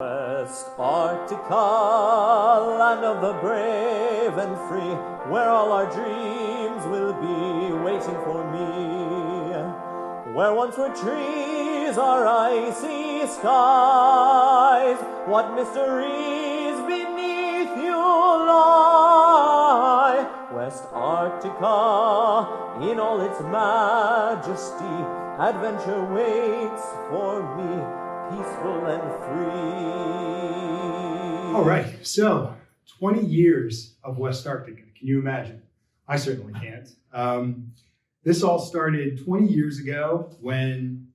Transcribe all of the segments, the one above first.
Westarctica, land of the brave and free, where all our dreams will be waiting for me. Where once were trees or icy skies, what mysteries beneath you lie. Westarctica, in all its majesty, adventure waits for me, peaceful and free. All right, so 20 years of Westarctica. Can you imagine? I certainly can't. This all started 20 years ago when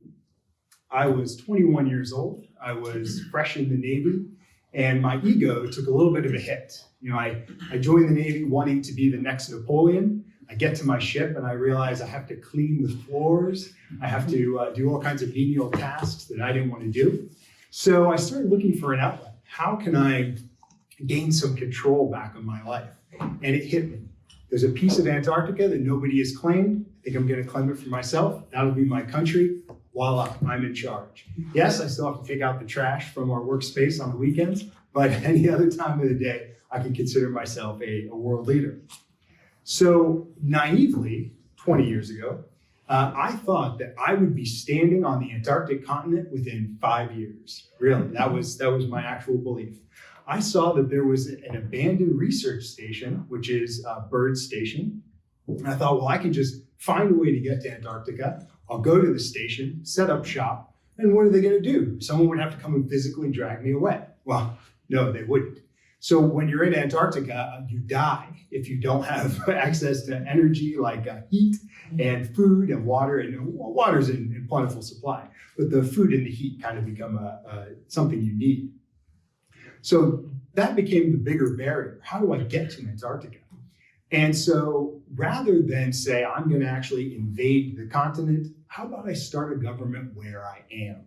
I was 21 years old. I was fresh in the Navy, and my ego took a little bit of a hit. I joined the Navy wanting to be the next Napoleon. I get to my ship and I realize I have to clean the floors. I have to do all kinds of menial tasks that I didn't want to do. So I started looking for an outlet. How can I gain some control back of my life? And it hit me. There's a piece of Antarctica that nobody has claimed. I think I'm going to claim it for myself. That'll be my country. Voila, I'm in charge. Yes, I still have to take out the trash from our workspace on the weekends, but any other time of the day, I can consider myself a world leader. So naively, 20 years ago, I thought that I would be standing on the Antarctic continent within 5 years. Really, that was my actual belief. I saw that there was an abandoned research station, which is a bird station. And I thought, well, I can just find a way to get to Antarctica. I'll go to the station, set up shop, and what are they going to do? Someone would have to come and physically drag me away. Well, no, they wouldn't. So when you're in Antarctica, you die if you don't have access to energy like heat and food and water. And water's in plentiful supply, but the food and the heat kind of become something you need. So that became the bigger barrier. How do I get to Antarctica? And so rather than say, I'm going to actually invade the continent, how about I start a government where I am?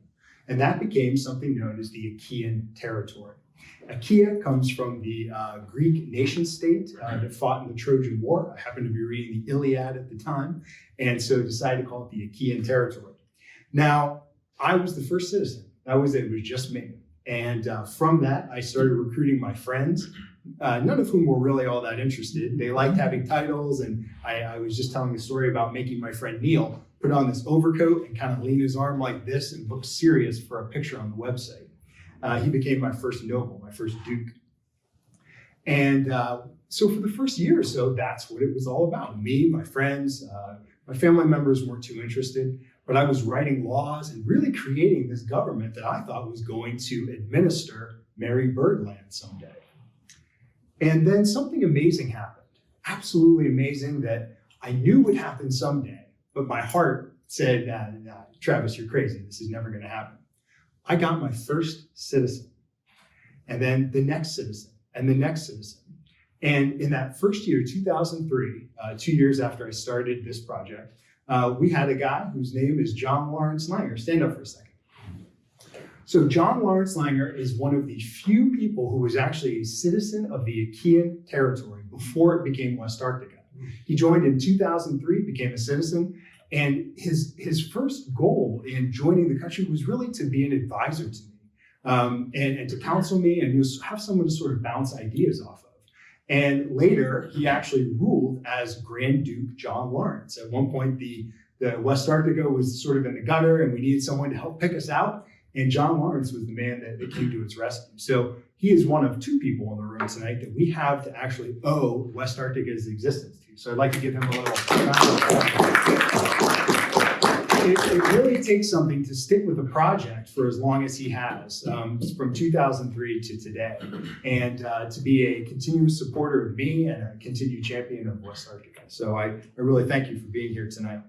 And that became something known as the Achaean territory. Achaea comes from the Greek nation state that fought in the Trojan War. I happened to be reading the Iliad at the time, and so decided to call it the Achaean territory. Now, I was the first citizen. That was it. It was just me. And from that, I started recruiting my friends, none of whom were really all that interested. They liked having titles, and I was just telling the story about making my friend Neil put on this overcoat and kind of lean his arm like this and look serious for a picture on the website. He became my first noble, my first duke. And so for the first year or so, that's what it was all about. Me, my friends, my family members weren't too interested, but I was writing laws and really creating this government that I thought was going to administer Merry Birdland someday. And then something amazing happened, absolutely amazing that I knew would happen someday, but my heart said, nah, Travis, you're crazy. This is never going to happen. I got my first citizen, and then the next citizen, and the next citizen. And in that first year, 2003, 2 years after I started this project, we had a guy whose name is John Lawrence Langer. Stand up for a second. So John Lawrence Langer is one of the few people who was actually a citizen of the Achaean territory before it became Westarctica. He joined in 2003, became a citizen, and his first goal in joining the country was really to be an advisor to me and to counsel me and have someone to sort of bounce ideas off of. And later, he actually ruled as Grand Duke John Lawrence. At one point, the Westarctica was sort of in the gutter and we needed someone to help pick us out. And John Lawrence was the man that came to its rescue. So he is one of two people in the room tonight that we have to actually owe Westarctica's existence to. So I'd like to give him a little round of applause. It really takes something to stick with a project for as long as he has, from 2003 to today, and to be a continuous supporter of me and a continued champion of Westarctica. So I really thank you for being here tonight.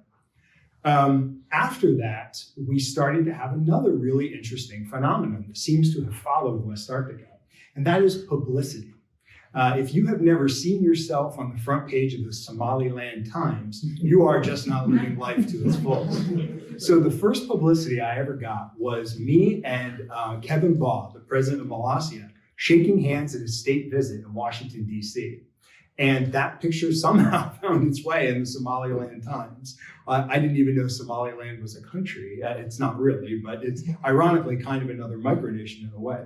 After that, we started to have another really interesting phenomenon that seems to have followed Westarctica, and that is publicity. If you have never seen yourself on the front page of the Somaliland Times, you are just not living life to its fullest. So the first publicity I ever got was me and Kevin Baugh, the president of Molossia, shaking hands at a state visit in Washington, D.C. And that picture somehow found its way in the Somaliland Times. I didn't even know Somaliland was a country. It's not really, but it's ironically kind of another micronation in a way.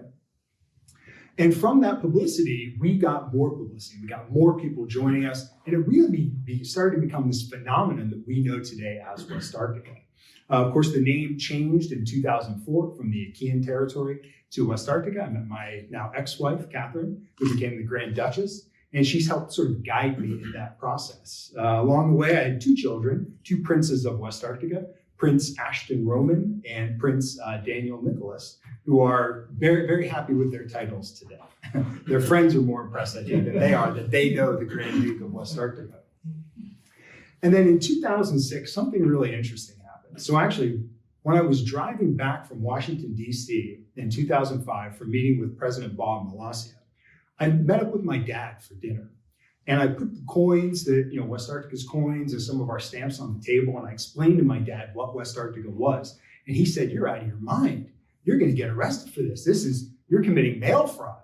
And from that publicity, we got more publicity. We got more people joining us. And it really started to become this phenomenon that we know today as Westarctica. Of course, the name changed in 2004 from the Achaean territory to Westarctica. I met my now ex-wife, Catherine, who became the Grand Duchess. And she's helped sort of guide me in that process. Along the way, I had two children, two princes of Westarctica, Prince Ashton Roman and Prince Daniel Nicholas, who are very, very happy with their titles today. Their friends are more impressed, I think, than they are, that they know the Grand Duke of Westarctica. And then in 2006, something really interesting happened. So actually, when I was driving back from Washington, D.C. in 2005 for meeting with President Bob Malasia, I met up with my dad for dinner. And I put the coins, Westarctica's coins and some of our stamps on the table, and I explained to my dad what Westarctica was. And he said, "You're out of your mind. You're going to get arrested for this. You're committing mail fraud."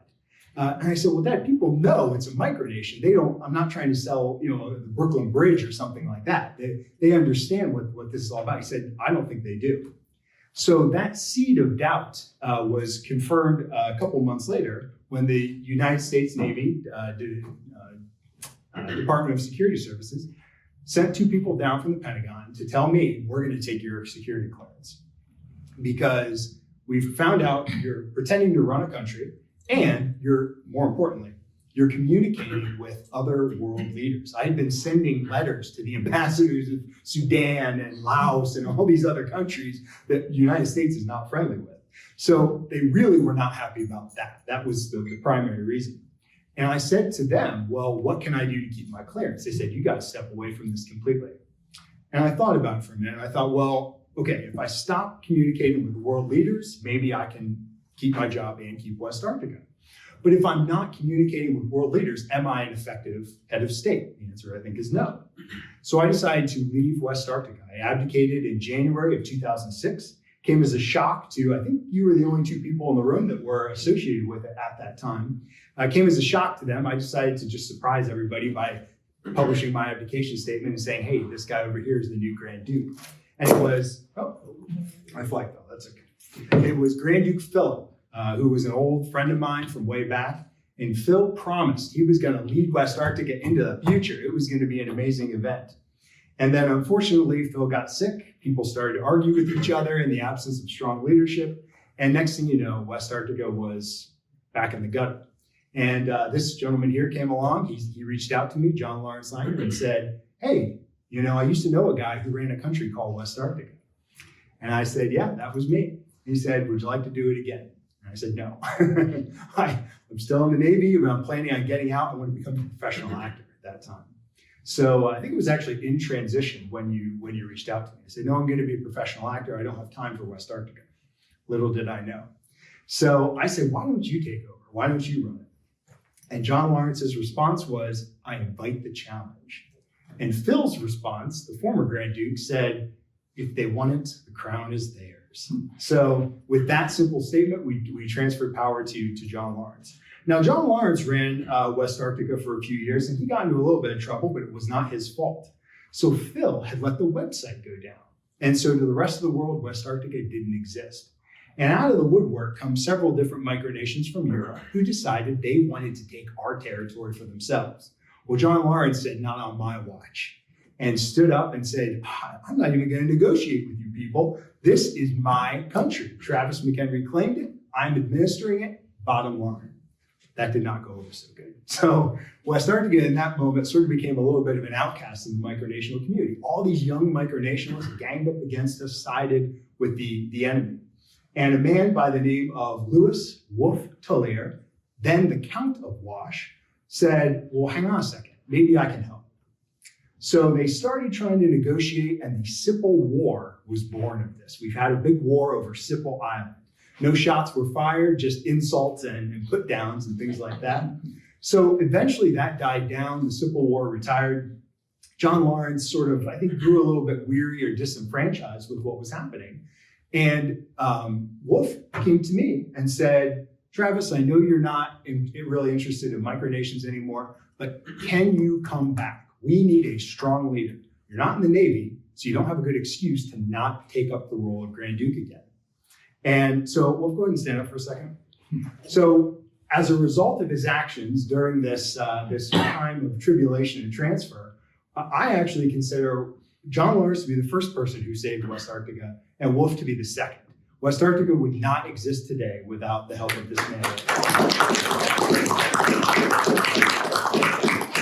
And I said, "Well, Dad, people know it's a micronation. I'm not trying to sell, the Brooklyn Bridge or something like that. They understand what this is all about." He said, "I don't think they do." So that seed of doubt was confirmed a couple months later when the United States Navy, Department of Security Services, sent two people down from the Pentagon to tell me, "We're going to take your security clearance because we've found out you're pretending to run a country and more importantly, you're communicating with other world leaders." I had been sending letters to the ambassadors of Sudan and Laos and all these other countries that the United States is not friendly with. So they really were not happy about that. That was the primary reason. And I said to them, "Well, what can I do to keep my clearance?" They said, "You got to step away from this completely." And I thought about it for a minute. I thought, well, okay, if I stop communicating with world leaders, maybe I can keep my job and keep Westarctica. But if I'm not communicating with world leaders, am I an effective head of state? The answer, I think, is no. So I decided to leave Westarctica. I abdicated in January of 2006. Came as a shock to, I think you were the only two people in the room that were associated with it at that time. Came as a shock to them. I decided to just surprise everybody by publishing my abdication statement and saying, "Hey, this guy over here is the new Grand Duke." And it was, my flag fell, that's okay. It was Grand Duke Philip, who was an old friend of mine from way back. And Phil promised he was going to lead Westarctica into the future. It was going to be an amazing event. And then unfortunately, Phil got sick. People started to argue with each other in the absence of strong leadership. And next thing you know, Westarctica was back in the gutter. And this gentleman here came along. He reached out to me, John Lawrence Liner, and said, "Hey, I used to know a guy who ran a country called Westarctica." And I said, "Yeah, that was me." He said, "Would you like to do it again?" And I said, "No." I'm still in the Navy, but I'm planning on getting out. I want to become a professional actor at that time. So I think it was actually in transition when you reached out to me. I said, "No, I'm going to be a professional actor. I don't have time for Westarctica." Little did I know. So I said, "Why don't you take over? Why don't you run it?" And John Lawrence's response was, "I invite the challenge." And Phil's response, the former Grand Duke, said, "If they want it, the crown is theirs." So with that simple statement, we transferred power to John Lawrence. Now, John Lawrence ran Westarctica for a few years, and he got into a little bit of trouble, but it was not his fault. So Phil had let the website go down. And so to the rest of the world, Westarctica didn't exist. And out of the woodwork come several different micronations from Europe who decided they wanted to take our territory for themselves. Well, John Lawrence said, "Not on my watch," and stood up and said, "I'm not even going to negotiate with you people. This is my country. Travis McHenry claimed it. I'm administering it. Bottom line." That did not go over so good. So Westarctica in that moment sort of became a little bit of an outcast in the micronational community. All these young micronationalists ganged up against us, sided with the enemy. And a man by the name of Louis Wolfe Tullier, then the Count of Wash, said, "Well, hang on a second, maybe I can help." So they started trying to negotiate, and the Sipple War was born of this. We've had a big war over Sipple Island. No shots were fired, just insults and put downs and things like that. So eventually that died down, the Sipple War retired. John Lawrence sort of, I think, grew a little bit weary or disenfranchised with what was happening. And Wolfe came to me and said, "Travis, I know you're not really interested in micronations anymore, but can you come back? We need a strong leader. You're not in the Navy, so you don't have a good excuse to not take up the role of Grand Duke again." And so we'll go ahead and stand up for a second. So as a result of his actions during this time of tribulation and transfer, I actually consider John Lawrence to be the first person who saved Westarctica and Wolf to be the second. Westarctica would not exist today without the help of this man.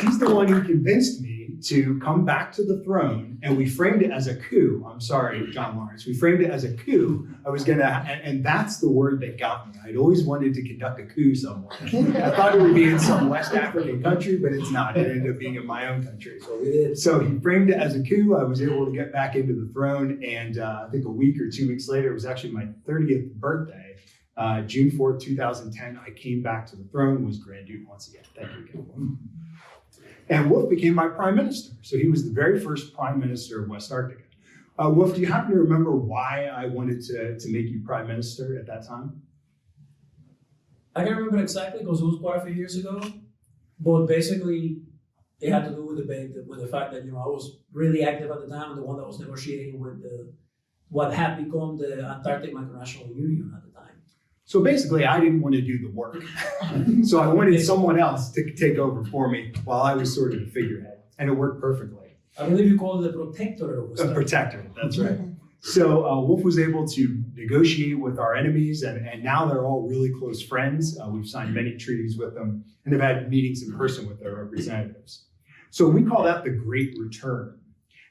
He's the one who convinced me to come back to the throne, and we framed it as a coup. I'm sorry, John Lawrence. We framed it as a coup. And that's the word that got me. I'd always wanted to conduct a coup somewhere. I thought it would be in some West African country, but it's not. It ended up being in my own country. So he framed it as a coup. I was able to get back into the throne, and I think a week or 2 weeks later, it was actually my 30th birthday, June 4th, 2010, I came back to the throne, was Grand Duke once again. Thank you again. And Wolf became my prime minister. So he was the very first prime minister of Westarctica. Wolf, do you happen to remember why I wanted to make you prime minister at that time? I can't remember exactly because it was quite a few years ago. But basically, it had to do with the fact that I was really active at the time and the one that was negotiating with what had become the Antarctic Micronational Union at the time. So basically, I didn't want to do the work. So I wanted someone else to take over for me while I was sort of the figurehead. And it worked perfectly. I believe you call it the protector of Westarctica. A protector, that's right. So Wolf was able to negotiate with our enemies, and now they're all really close friends. We've signed many treaties with them and have had meetings in person with their representatives. So we call that the Great Return.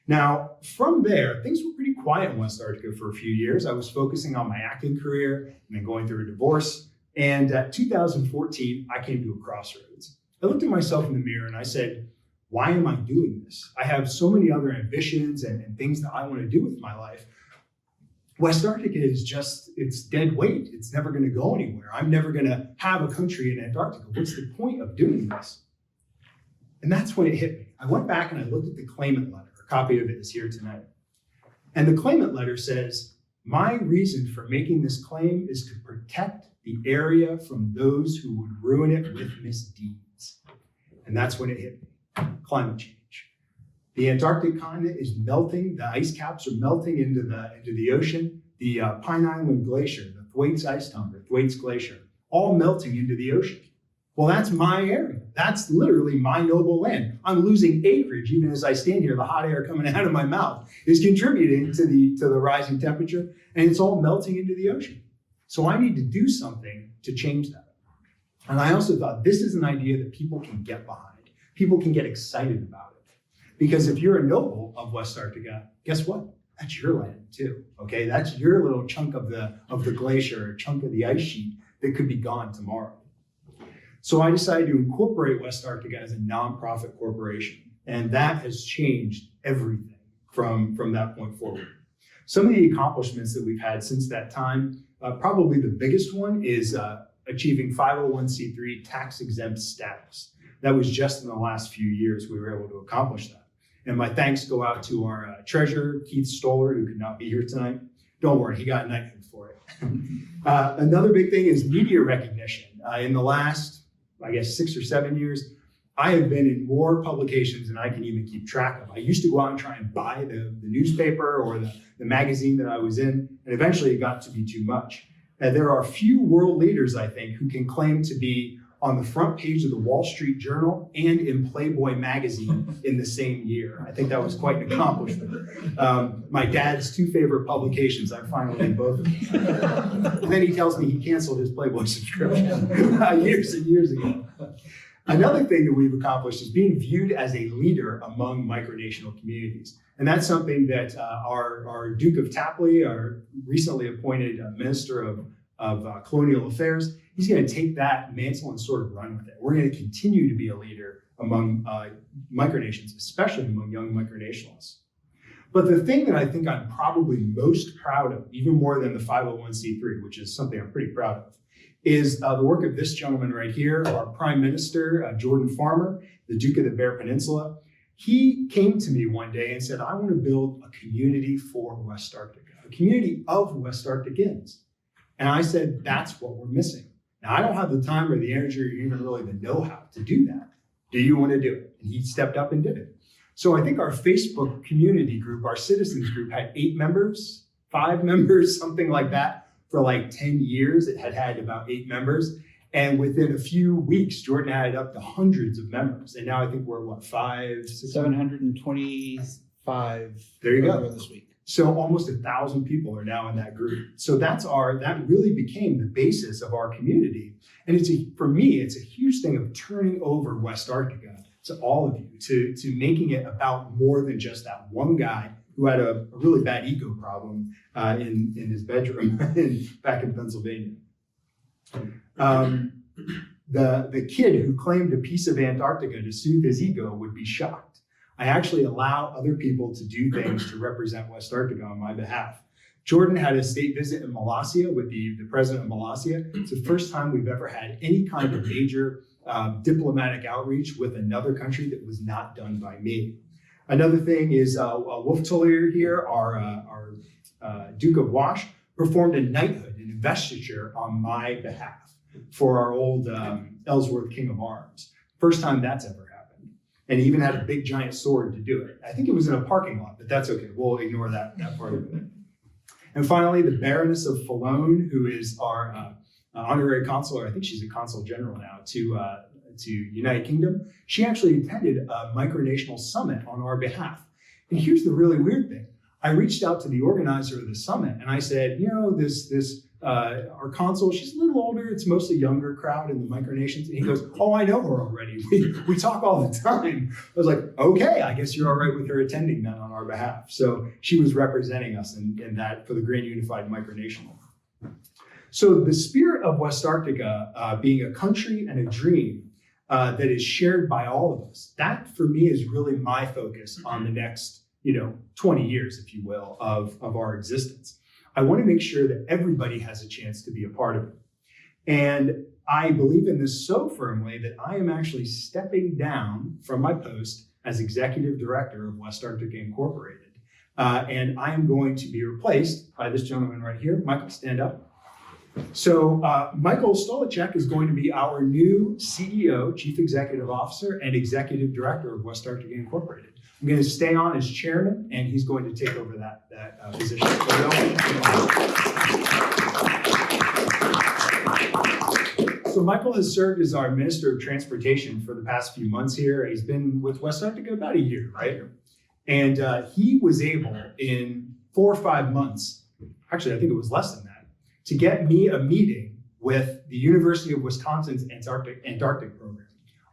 Now, from there, things were pretty quiet in Westarctica for a few years. I was focusing on my acting career and then going through a divorce. And at 2014, I came to a crossroads. I looked at myself in the mirror and I said, why am I doing this? I have so many other ambitions and things that I want to do with my life. Westarctica is it's dead weight. It's never going to go anywhere. I'm never going to have a country in Antarctica. What's the point of doing this? And that's when it hit me. I went back and I looked at the claimant letter. A copy of it is here tonight. And the claimant letter says, my reason for making this claim is to protect the area from those who would ruin it with misdeeds. And that's when it hit me. Climate change. The Antarctic continent is melting. The ice caps are melting into the ocean. The Pine Island Glacier, the Thwaites Ice Tongue, the Thwaites Glacier, all melting into the ocean. Well, that's my area. That's literally my noble land. I'm losing acreage even as I stand here. The hot air coming out of my mouth is contributing to the rising temperature, and it's all melting into the ocean. So I need to do something to change that. And I also thought this is an idea that people can get behind. People can get excited about it. Because if you're a noble of Westarctica, guess what? That's your land too, okay? That's your little chunk of the glacier, or chunk of the ice sheet that could be gone tomorrow. So I decided to incorporate Westarctica as a nonprofit corporation, and that has changed everything from that point forward. Some of the accomplishments that we've had since that time, probably the biggest one is achieving 501c3 tax-exempt status. That was just in the last few years we were able to accomplish that. And my thanks go out to our treasurer, Keith Stoller, who could not be here tonight. Don't worry, he got knighthood for it. Another big thing is media recognition. In the last, 6 or 7 years, I have been in more publications than I can even keep track of. I used to go out and try and buy the newspaper or the magazine that I was in, and eventually it got to be too much. And there are few world leaders, I think, who can claim to be on the front page of the Wall Street Journal and in Playboy magazine in the same year. I think that was quite an accomplishment. My dad's two favorite publications, I finally in both of them. And then he tells me he canceled his Playboy subscription years and years ago. Another thing that we've accomplished is being viewed as a leader among micronational communities. And that's something that our Duke of Tapley, our recently appointed Minister of Colonial Affairs, he's going to take that mantle and sort of run with it. We're going to continue to be a leader among micronations, especially among young micronationalists. But the thing that I think I'm probably most proud of, even more than the 501c3, which is something I'm pretty proud of, is the work of this gentleman right here, our Prime Minister, Jordan Farmer, the Duke of the Bear Peninsula. He came to me one day and said, I want to build a community for Westarctica, a community of Westarcticans. And I said, that's what we're missing. Now, I don't have the time or the energy or even really the know-how to do that. Do you want to do it? And he stepped up and did it. So I think our Facebook community group, our citizens group, had 8 members, 5 members, something like that. For like 10 years, it had about 8 members. And within a few weeks, Jordan added up to hundreds of members. And now I think we're what, 725. There you go. earlier this week. So almost 1,000 people are now in that group. So that really became the basis of our community. And for me, it's a huge thing of turning over Westarctica to all of you, to making it about more than just that one guy who had a really bad ego problem in his bedroom back in Pennsylvania. The kid who claimed a piece of Antarctica to soothe his ego would be shocked. I actually allow other people to do things to represent Westarctica on my behalf. Jordan had a state visit in Molossia with the president of Molossia. It's the first time we've ever had any kind of major diplomatic outreach with another country that was not done by me. Another thing is Wolf Tullier here, our Duke of Wash, performed a knighthood, an investiture on my behalf for our old Ellsworth King of Arms. First time that's ever happened. And he even had a big giant sword to do it. I think it was in a parking lot, but that's okay. We'll ignore that part of it. And finally, the Baroness of Falone, who is our honorary consul, or I think she's a consul general now, to United Kingdom. She actually attended a micronational summit on our behalf. And here's the really weird thing. I reached out to the organizer of the summit and I said, our consul, she's a little older, it's mostly younger crowd in the micronations. And he goes, oh, I know her already. We talk all the time. I was like, okay, I guess you're all right with her attending then on our behalf. So she was representing us in that for the Grand Unified Micronational. So the spirit of Westarctica being a country and a dream that is shared by all of us, that for me is really my focus on the next 20 years, if you will, of our existence. I want to make sure that everybody has a chance to be a part of it. And I believe in this so firmly that I am actually stepping down from my post as executive director of Westarctica Incorporated. And I am going to be replaced by this gentleman right here. Michael, stand up. So Michael Stolicek is going to be our new CEO, Chief Executive Officer, and Executive Director of Westarctica Incorporated. I'm going to stay on as chairman, and he's going to take over that position. So Michael has served as our Minister of Transportation for the past few months here. He's been with Westarctica about a year, right? And he was able in 4 or 5 months, actually I think it was less than that, to get me a meeting with the University of Wisconsin's Antarctic program.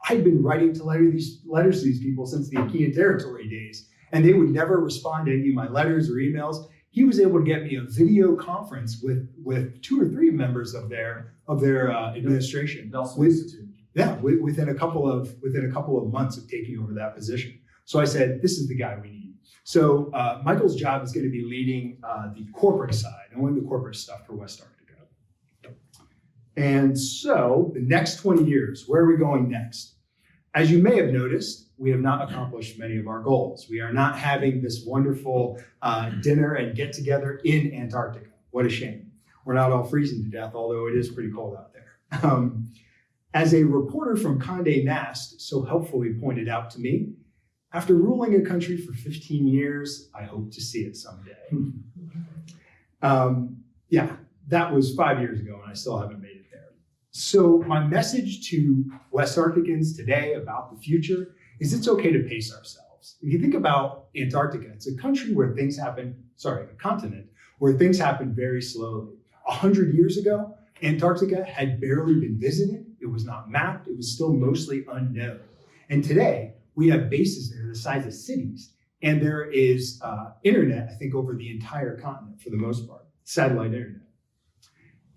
I'd been writing letters to these people since the Achaean Territory days, and they would never respond to any of my letters or emails. He was able to get me a video conference with 2 or 3 members of their administration. Nelson Institute. Yeah, within a couple of months of taking over that position. So I said, this is the guy we need. So Michael's job is going to be leading the corporate side, only the corporate stuff for Westarctica. And so the next 20 years, where are we going next? As you may have noticed, we have not accomplished many of our goals. We are not having this wonderful dinner and get together in Antarctica. What a shame. We're not all freezing to death, although it is pretty cold out there. As a reporter from Condé Nast so helpfully pointed out to me, after ruling a country for 15 years, I hope to see it someday. Yeah, that was 5 years ago and I still haven't made it there. So my message to Westarcticans today about the future is it's okay to pace ourselves. If you think about Antarctica, it's a country where things happen, a continent where things happen very slowly. 100 years ago, Antarctica had barely been visited. It was not mapped. It was still mostly unknown. And today, we have bases there the size of cities. And there is internet, I think, over the entire continent for the most part, satellite internet.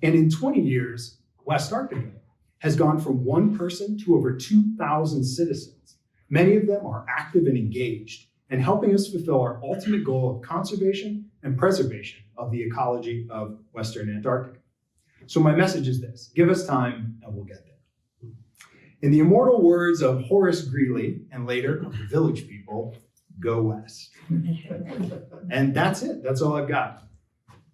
And in 20 years, Westarctica has gone from 1 person to over 2,000 citizens. Many of them are active and engaged and helping us fulfill our ultimate goal of conservation and preservation of the ecology of Western Antarctica. So my message is this: give us time and we'll get there. In the immortal words of Horace Greeley and later of the Village People, go west. And that's it. That's all I've got.